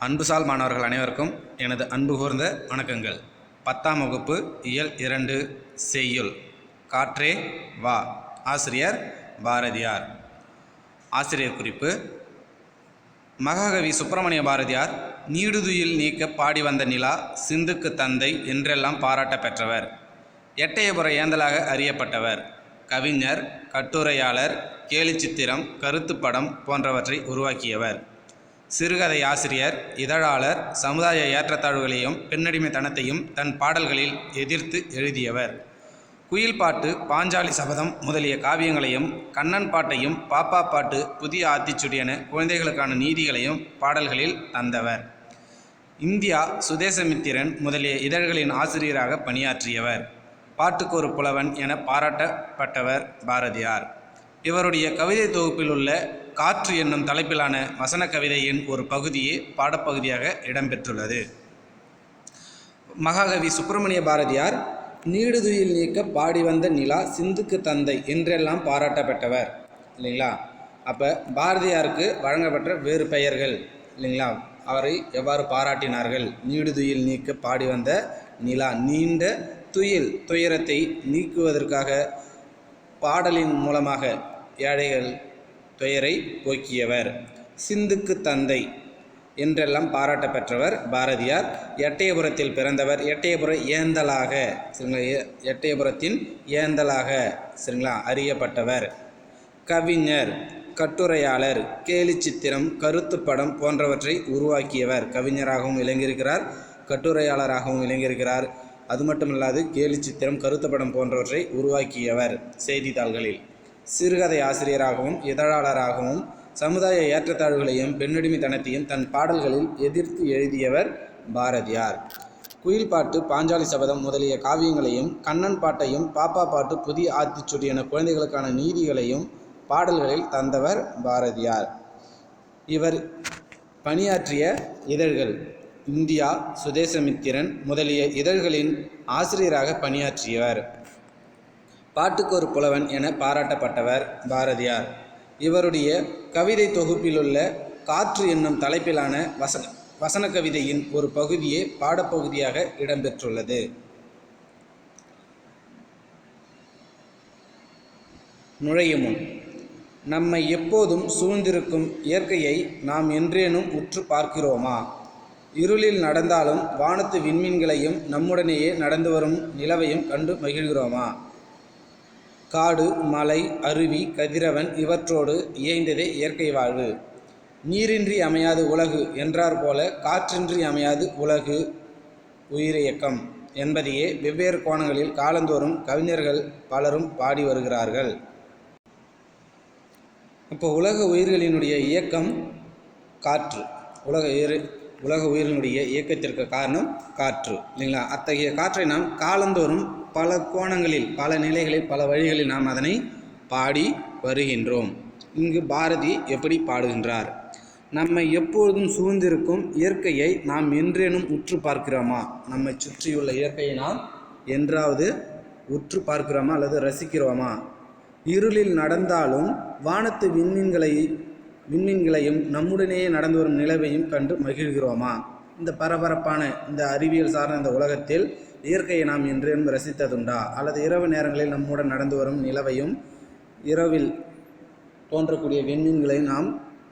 அன்புசால் மாணவர்கள் அனைவருக்கும் எனது அன்பு கூர்ந்த வணக்கங்கள். 10ஆம் வகுப்பு இயல் 2 செய்யுள் காற்றே வா. ஆசிரியர் பாரதியார். ஆசிரியர் குறிப்பு: மகாகவி சுப்பிரமணிய பாரதியார் நீடுதுயில் நீக்க பாடி வந்த நிலா, சிந்துக்கு தந்தை என்றெல்லாம் பாராட்ட பெற்றவர். எட்டயபுர ஏந்தலாக அறியப்பட்டவர். கவிஞர், கட்டுரையாளர், கேலிச்சித்திரம், கருத்துப்படம் போன்றவற்றை உருவாக்கியவர். சிறுகதை ஆசிரியர், இதழாளர், சமுதாய ஏற்றத்தாழ்வுகளையும் பெண்ணடிமைத்தனத்தையும் தன் பாடல்களில் எதிர்த்து எழுதியவர். குயில் பாட்டு, பாஞ்சாலி சபதம் முதலிய காவியங்களையும், கண்ணன் பாட்டையும், பாப்பா பாட்டு, புதிய ஆத்திச்சுடி என குழந்தைகளுக்கான நீதிகளையும் பாடல்களில் தந்தவர். இந்தியா, சுதேசமித்திரன் முதலிய இதழ்களின் ஆசிரியராக பணியாற்றியவர். பாட்டுக்கு ஒரு புலவன் என பாராட்டப்பட்டவர் பாரதியார். இவருடைய கவிதை தொகுப்பில் உள்ள காற்று என்னும் தலைப்பிலான வசன கவிதையின் ஒரு பகுதியே பாடப்பகுதியாக இடம்பெற்றுள்ளது. மகாகவி சுப்பிரமணிய பாரதியார் நீடுதுயில் நீக்க பாடி வந்த நிலா, சிந்துக்கு தந்தை என்றெல்லாம் பாராட்டப்பட்டவர் இல்லைங்களா. அப்போ பாரதியாருக்கு வழங்கப்பட்ட வேறு பெயர்கள் இல்லைங்களா, அவரை எவ்வாறு பாராட்டினார்கள்? நீடுதுயில் நீக்க பாடி வந்த நிலா, நீண்ட துயரத்தை நீக்குவதற்காக பாடலின் மூலமாக ஏழைகள் துயரை போக்கியவர். சிந்துக்கு தந்தை என்றெல்லாம் பாராட்ட பெற்றவர் பாரதியார். எட்டயபுரத்தில் பிறந்தவர். எட்டயபுர ஏந்தலாக சரிங்களா, எட்டயபுரத்தின் ஏந்தலாக சரிங்களா அறியப்பட்டவர். கவிஞர், கட்டுரையாளர், கேலிச்சித்திரம், கருத்துப்படம் போன்றவற்றை உருவாக்கியவர். கவிஞராகவும் விளங்கியிருக்கிறார், கட்டுரையாளராகவும் விளங்கியிருக்கிறார். அது மட்டுமல்லாது கேலிச்சித்திரம், கருத்துப்படம் போன்றவற்றை உருவாக்கியவர். செய்தித்தாள்களில் சிறுகதை ஆசிரியராகவும் இதழாளராகவும் சமுதாய ஏற்றத்தாழ்வுகளையும் பெண்ணடிமைத்தனத்தையும் தன் பாடல்களில் எதிர்த்து எழுதியவர் பாரதியார். குயில் பாட்டு, பாஞ்சாலி சபதம் முதலிய காவியங்களையும், கண்ணன் பாட்டையும், பாப்பா பாட்டு, புதிய ஆத்திச்சுடி என குழந்தைகளுக்கான நீதிகளையும் பாடல்களில் தந்தவர் பாரதியார். இவர் பணியாற்றிய இதழ்கள்: இந்தியா, சுதேசமித்திரன் முதலிய இதழ்களின் ஆசிரியராக பணியாற்றியவர். பாட்டுக்கு ஒரு புலவன் என பாராட்டப்பட்டவர் பாரதியார். இவருடைய கவிதை தொகுப்பிலுள்ள காற்று என்னும் தலைப்பிலான வசன கவிதையின் ஒரு பகுதியே பாடப்பகுதியாக இடம்பெற்றுள்ளது. நுழையும் முன்: நம்மை எப்போதும் சூழ்ந்திருக்கும் இயற்கையை நாம் என்றேனும் உற்று பார்க்கிறோமா? இருளில் நடந்தாலும் வானத்து விண்மீன்களையும் நம்முடனேயே நடந்து வரும் நிலவையும் கண்டு மகிழ்கிறோமா? காடு, மலை, அருவி, கதிரவன் இவற்றோடு இயைந்ததே இயற்கை வாழ்வு. நீரின்றி அமையாது உலகு என்றார் போல காற்றின்றி அமையாது உலகு உயிரியக்கம் என்பதையே வெவ்வேறு கோணங்களில் காலந்தோறும் கவிஞர்கள் பலரும் பாடி வருகிறார்கள். இப்போ உலக உயிர்களினுடைய இயக்கம் காற்று. உலக உயிரினுடைய இயக்கத்திற்கு காரணம் காற்று இல்லைங்களா. அத்தகைய காற்றை நாம் காலந்தோறும் பல கோணங்களில், பல நிலைகளில், பல வழிகளில் நாம் அதனை பாடி வருகின்றோம். இங்கு பாரதி எப்படி பாடுகின்றார்? நம்மை எப்பொழுதும் சூழ்ந்திருக்கும் இயற்கையை நாம் என்றேனும் உற்று பார்க்கிறோமா? நம்மை சுற்றியுள்ள இயற்கையை நாம் என்றாவது உற்று பார்க்கிறோமா அல்லது ரசிக்கிறோமா? இருளில் நடந்தாலும் வானத்து விண்மீன்களையும் நம்முடனேயே நடந்து வரும் நிலவையும் கண்டு மகிழ்கிறோமா? இந்த பரபரப்பான இந்த அறிவியல் சார்ந்த இந்த உலகத்தில் இயற்கையை நாம் என்றேனும் ரசித்ததுண்டா? அல்லது இரவு நேரங்களில் நம்முடன் நடந்து வரும் நிலவையும் இரவில் தோன்றக்கூடிய விண்மீன்களையும் நாம்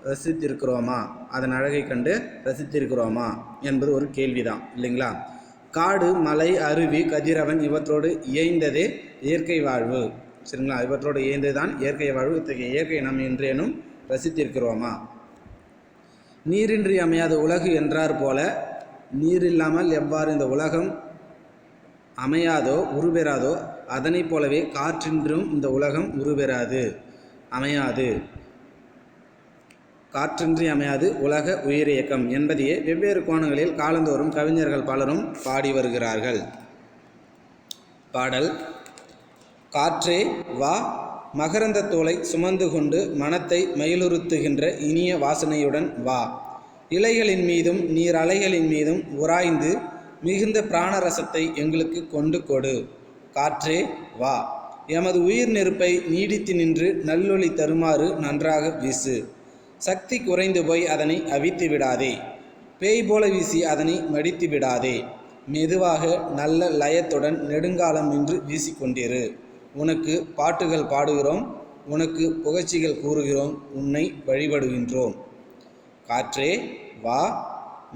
ரசித்திருக்கிறோமா? அதன் அழகை கண்டு ரசித்திருக்கிறோமா என்பது ஒரு கேள்விதான் இல்லைங்களா. காடு, மலை, அருவி, கதிரவன் இவற்றோடு இயைந்ததே இயற்கை வாழ்வு சரிங்களா. இவற்றோடு இயைந்ததுதான் இயற்கை வாழ்வு. இத்தகைய இயற்கையை நாம் என்றேனும் ரசித்திருக்கிறோமா? நீரின்றி அமையாத உலகு என்றார் போல நீரில்லாமல் எவ்வாறு இந்த உலகம் அமையாதோ உருபெறாதோ அதனை போலவே காற்றின்றும் இந்த உலகம் உருபெறாது, அமையாது. காற்றின்றி அமையாது உலக உயிரியக்கம் என்பதையே வெவ்வேறு கோணங்களில் காலந்தோறும் கவிஞர்கள் பலரும் பாடி வருகிறார்கள். பாடல்: காற்றே வா, மகரந்த தோலை சுமந்து கொண்டு மனத்தை மயிலுறுத்துகின்ற இனிய வாசனையுடன் வா. இலைகளின் மீதும் நீர் அலைகளின் மீதும் உராய்ந்து மிகுந்த பிராணரசத்தை எங்களுக்கு கொண்டு கொடு. காற்றே வா, எமது உயிர் நெருப்பை நீடித்து நின்று நல்லொளி தருமாறு நன்றாக வீசு. சக்தி குறைந்து போய் அதனை அவித்து விடாதே. பேய் போல வீசி அதனை மடித்து விடாதே. மெதுவாக நல்ல லயத்துடன் நெடுங்காலம் நின்று வீசிக்கொண்டிரு. உனக்கு பாட்டுகள் பாடுகிறோம், உனக்கு புகழ்ச்சிகள் கூறுகிறோம், உன்னை வழிபடுகின்றோம். காற்றே வா,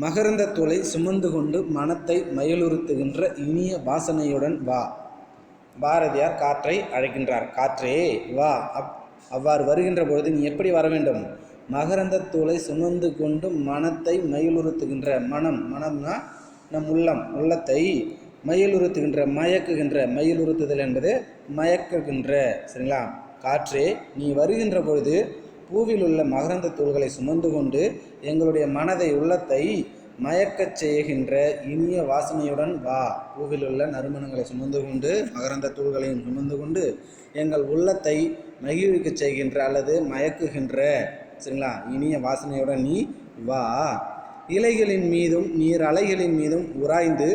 மகரந்த தூளை சுமந்து கொண்டு மனத்தை மயலுறுத்துகின்ற இனிய வாசனையுடன் வா. பாரதியார் காற்றை அழைக்கின்றார். காற்றே வா. அவ்வாறு வருகின்ற பொழுது நீ எப்படி வர வேண்டும்? மகரந்த தூளை சுமந்து கொண்டு மனத்தை மயிலுறுத்துகின்ற, மனம்னா நம் உள்ளத்தை மயிலுறுத்துகின்ற, மயக்குகின்ற, மயிலுறுத்துதல் என்பது மயக்குகின்ற, சரிங்களா? காற்றே நீ வருகின்ற பொழுது பூவில் உள்ள மகரந்த தூள்களை சுமந்து கொண்டு எங்களுடைய மனதை, உள்ளத்தை மயக்கச் செய்கின்ற இனிய வாசனையுடன் வா. பூவில் உள்ள நறுமணங்களை சுமந்து கொண்டு, மகரந்த தூள்களையும் சுமந்து கொண்டு எங்கள் உள்ளத்தை மகிழ்விக்கச் செய்கின்ற அல்லது மயக்குகின்ற, சரிங்களா, இனிய வாசனையுடன் நீ வா. இலைகளின் மீதும் நீர் அலைகளின் மீதும் உராய்ந்து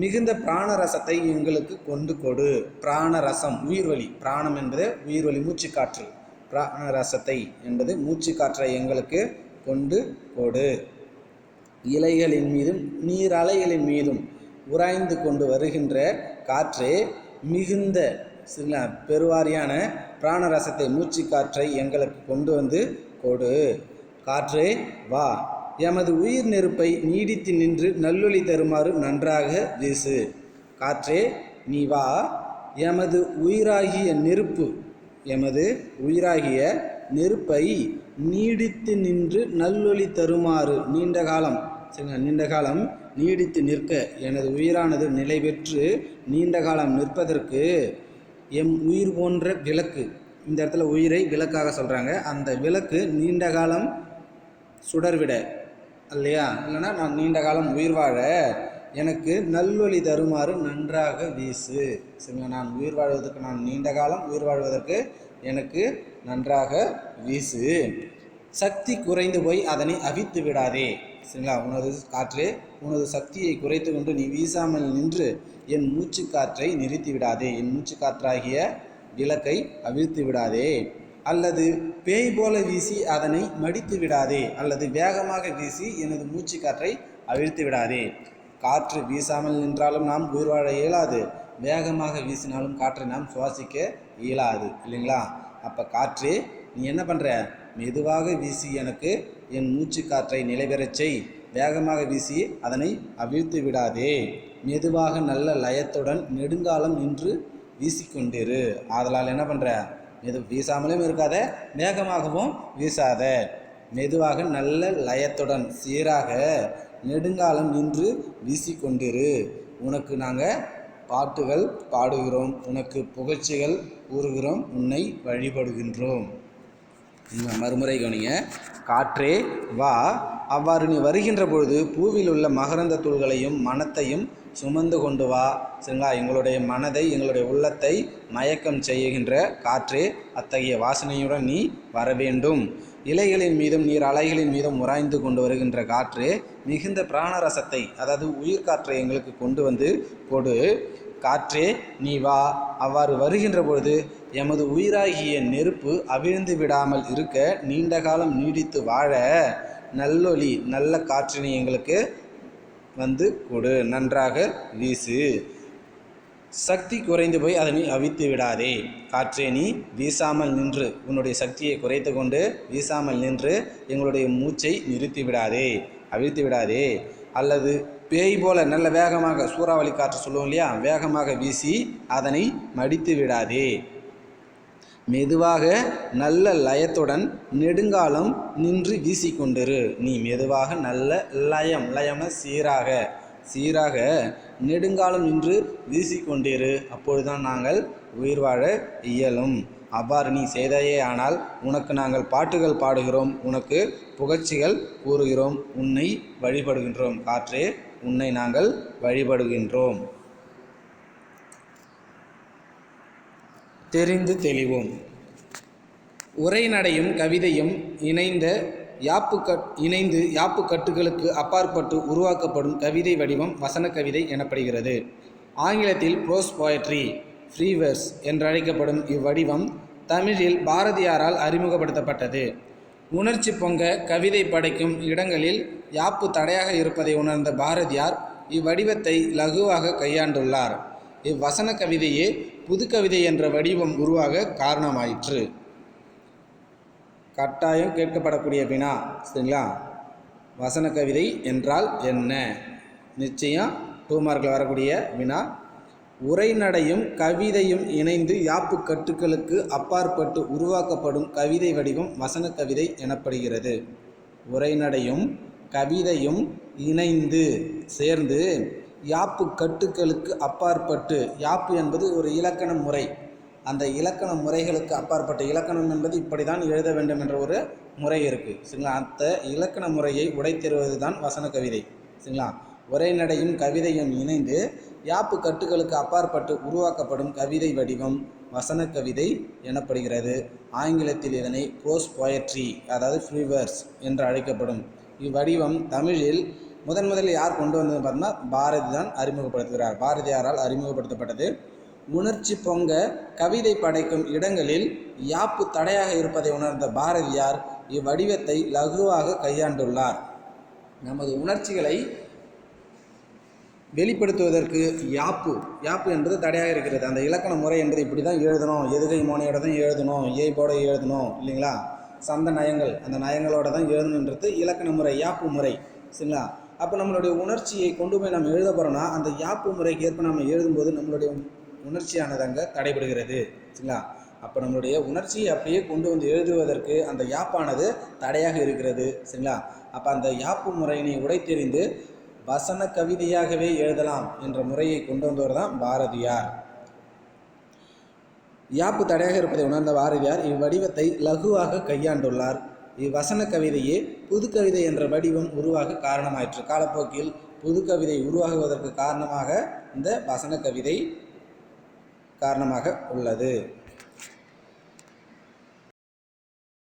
மிகுந்த பிராணரசத்தை எங்களுக்கு கொண்டு கொடு. பிராணரசம் உயிர்வழி, பிராணம் என்பது உயிர்வழி, மூச்சுக்காற்று. பிராணரசத்தை என்பது மூச்சுக்காற்றை எங்களுக்கு கொண்டு கொடு. இலைகளின் மீதும் நீர் அலைகளின் மீதும் உராய்ந்து கொண்டு வருகின்ற காற்றே, மிகுந்த பெருவாரியான பிராணரசத்தை, மூச்சுக்காற்றை எங்களுக்கு கொண்டு வந்து கொடு. காற்றே வா, எமது உயிர் நெருப்பை நீடித்து நின்று நல்லொளி தருமாறு நன்றாக வீசு. காற்றே நீ வா, எமது உயிராகிய நெருப்பை நீடித்து நின்று நல்லொளி தருமாறு, நீண்ட காலம் நீடித்து நிற்க, எனது உயிரானது நிலை பெற்று நீண்ட காலம் நிற்பதற்கு எம் உயிர் போன்ற விளக்கு, இந்த இடத்துல உயிரை விளக்காக சொல்கிறாங்க, அந்த விளக்கு நீண்ட காலம் சுடர்விட இல்லையா, இல்லைன்னா நான் நீண்ட காலம் உயிர் வாழ எனக்கு நல்வழி தருமாறு நன்றாக வீசு. சரிங்களா? நான் உயிர் வாழ்வதற்கு, நான் நீண்ட காலம் உயிர் வாழ்வதற்கு எனக்கு நன்றாக வீசு. சக்தி குறைந்து போய் அதனை அவித்து விடாதே. சரிங்களா? உனது காற்று, உனது சக்தியை குறைத்து கொண்டு நீ வீசாமல் நின்று என் மூச்சு காற்றை நிறுத்தி விடாதே. என் மூச்சு காற்றாகிய விளக்கை அவிழ்த்து விடாதே. அல்லது பேய் போல வீசி அதனை மடித்து விடாதே. அல்லது வேகமாக வீசி எனது மூச்சு காற்றை அவிழ்த்து விடாதே. காற்று வீசாமல் நின்றாலும் நாம் உயிர் வாழ இயலாது, வேகமாக வீசினாலும் காற்றை நாம் சுவாசிக்க இயலாது, இல்லைங்களா? அப்போ காற்று நீ என்ன பண்ணுற? மெதுவாக வீசி எனக்கு என் மூச்சு காற்றை நிலைபெறச் செய். வேகமாக வீசி அதனை அவிழ்த்து விடாதே. மெதுவாக நல்ல லயத்துடன் நெடுங்காலம் நின்று வீசிக்கொண்டிரு. ஆதலால் என்ன பண்ணுற? வீசாமலும் இருக்காத, வேகமாகவும் வீசாத. மெதுவாக நல்ல லயத்துடன் சீராக நெடுங்காலம் நின்று வீசிக்கொண்டிரு. உனக்கு நாங்கள் பாட்டுகள் பாடுகிறோம், உனக்கு புகழ்ச்சிகள் கூறுகிறோம், உன்னை வழிபடுகின்றோம். மறுமுறை கவனிங்க. காற்றே வா, அவ்வாறு நீ வருகின்ற பொழுது பூவில் உள்ள மகரந்த தூள்களையும் மனத்தையும் சுமந்து கொண்டு வா. சரிங்களா? எங்களுடைய மனதை, எங்களுடைய உள்ளத்தை மயக்கம் செய்கின்ற காற்றே, அத்தகைய வாசனையுடன் நீ வர வேண்டும். இலைகளின் மீதும் நீர் அலைகளின் மீதும் உராய்ந்து கொண்டு வருகின்ற காற்று மிகுந்த பிராணரசத்தை, அதாவது உயிர் காற்றை எங்களுக்கு கொண்டு வந்து கொடு. காற்றே நீ வா, அவ்வாறு வருகின்ற பொழுது எமது உயிராகிய நெருப்பு அவிழ்ந்து விடாமல் இருக்க, நீண்ட காலம் நீடித்து வாழ நல்லொளி, நல்ல காற்றினை எங்களுக்கு வந்து கொடு, நன்றாக வீசு. சக்தி குறைந்து போய் அதனை அவித்து விடாதே. காற்றே நீ வீசாமல் நின்று, உன்னுடைய சக்தியை குறைத்து கொண்டு வீசாமல் நின்று எங்களுடைய மூச்சை நிறுத்தி விடாதே, அவிழ்த்து விடாதே. அல்லது பேய் போல நல்ல வேகமாக, சூறாவளி காற்று சொல்லுவோம் இல்லையா, வேகமாக வீசி அதனை மடித்து விடாதே. மெதுவாக நல்ல லயத்துடன் நெடுங்காலம் நின்று வீசிக்கொண்டிரு. நீ மெதுவாக நல்ல லயம்னா சீராக நெடுங்காலம் நின்று வீசிக்கொண்டிரு. அப்பொழுதுதான் நாங்கள் உயிர் வாழ இயலும். அவ்வாறு நீ செய்தாயே ஆனால் உனக்கு நாங்கள் பாட்டுகள் பாடுகிறோம், உனக்கு புகழ்ச்சிகள் கூறுகிறோம், உன்னை வழிபடுகின்றோம். காற்றே, உன்னை நாங்கள் வழிபடுகின்றோம். தெரிந்து தெளிவோம். உரைநடையும் கவிதையும் இணைந்து யாப்புக்கட்டுகளுக்கு அப்பாற்பட்டு உருவாக்கப்படும் கவிதை வடிவம் வசன கவிதை எனப்படுகிறது. ஆங்கிலத்தில் ப்ரோஸ் போயட்ரி, ஃப்ரீவர்ஸ் என்றழைக்கப்படும் இவ்வடிவம் தமிழில் பாரதியாரால் அறிமுகப்படுத்தப்பட்டது. உணர்ச்சி பொங்க கவிதை படைக்கும் இடங்களில் யாப்பு தடையாக இருப்பதை உணர்ந்த பாரதியார் இவ்வடிவத்தை லகுவாக கையாண்டுள்ளார். இவ்வசன கவிதையே புதுக்கவிதை என்ற வடிவம் உருவாக காரணமாயிற்று. கட்டாயம் கேட்கப்படக்கூடிய வினா, சரிங்களா? வசன கவிதை என்றால் என்ன? நிச்சயம் 2 மார்க்கில் வரக்கூடிய வினா. உரைநடையும் கவிதையும் இணைந்து யாப்பு கட்டுக்களுக்கு அப்பாற்பட்டு உருவாக்கப்படும் கவிதை வடிவம் வசன கவிதை எனப்படுகிறது. உரைநடையும் கவிதையும் இணைந்து சேர்ந்து யாப்பு கட்டுக்களுக்கு அப்பாற்பட்டு, யாப்பு என்பது ஒரு இலக்கண முறை, அந்த இலக்கண முறைகளுக்கு அப்பாற்பட்ட, இலக்கணம் என்பது இப்படி தான் எழுத வேண்டும் என்ற ஒரு முறை இருக்குது, சரிங்களா? அந்த இலக்கண முறையை உடைத்தெறுவது தான் வசன கவிதை, சரிங்களா? உரைநடையும் கவிதையும் இணைந்து யாப்பு கட்டுகளுக்கு அப்பாற்பட்டு உருவாக்கப்படும் கவிதை வடிவம் வசன கவிதை எனப்படுகிறது. ஆங்கிலத்தில் இதனை ப்ரோஸ் போயட்ரி, அதாவது ஃப்ரீ வேர்ஸ் என்று அழைக்கப்படும். இவ்வடிவம் தமிழில் முதலில் யார் கொண்டு வந்தது பார்த்தோம்னா பாரதி தான் அறிமுகப்படுத்துகிறார். பாரதியாரால் அறிமுகப்படுத்தப்பட்டது. உணர்ச்சி பொங்க கவிதை படைக்கும் இடங்களில் யாப்பு தடையாக இருப்பதை உணர்ந்த பாரதியார் இவ்வடிவத்தை லகுவாக கையாண்டுள்ளார். நமது உணர்ச்சிகளை வெளிப்படுத்துவதற்கு யாப்பு என்பது தடையாக இருக்கிறது. அந்த இலக்கண முறை என்பது இப்படி தான் எழுதணும், எதுகை மோனையோட தான் எழுதணும், ஏய்போட எழுதணும், இல்லைங்களா? சந்த நயங்கள், அந்த நயங்களோட தான் எழுதணுன்றது இலக்கண முறை, யாப்பு முறை, சரிங்களா? அப்போ நம்மளுடைய உணர்ச்சியை கொண்டு போய் நம்ம எழுத போகிறோம்னா அந்த யாப்பு முறைக்கு ஏற்ப நம்ம எழுதும்போது நம்மளுடைய உணர்ச்சியானது அங்கே தடைபடுகிறது, சரிங்களா? அப்போ நம்மளுடைய உணர்ச்சியை அப்படியே கொண்டு வந்து எழுதுவதற்கு அந்த யாப்பானது தடையாக இருக்கிறது, சரிங்களா? அப்போ அந்த யாப்பு முறையினை உடைத்தெறிந்து வசன கவிதையாகவே எழுதலாம் என்ற முறையை கொண்டு வந்தவர் தான் பாரதியார். யாப்பு தடையாக இருப்பதை உணர்ந்த பாரதியார் இவ்வடிவத்தை லகுவாக கையாண்டுள்ளார். இவ்வசன கவிதையே புதுக்கவிதை என்ற வடிவம் உருவாக காரணமாயிற்று. காலப்போக்கில் புதுக்கவிதை உருவாகுவதற்கு காரணமாக இந்த வசன கவிதை காரணமாக உள்ளது.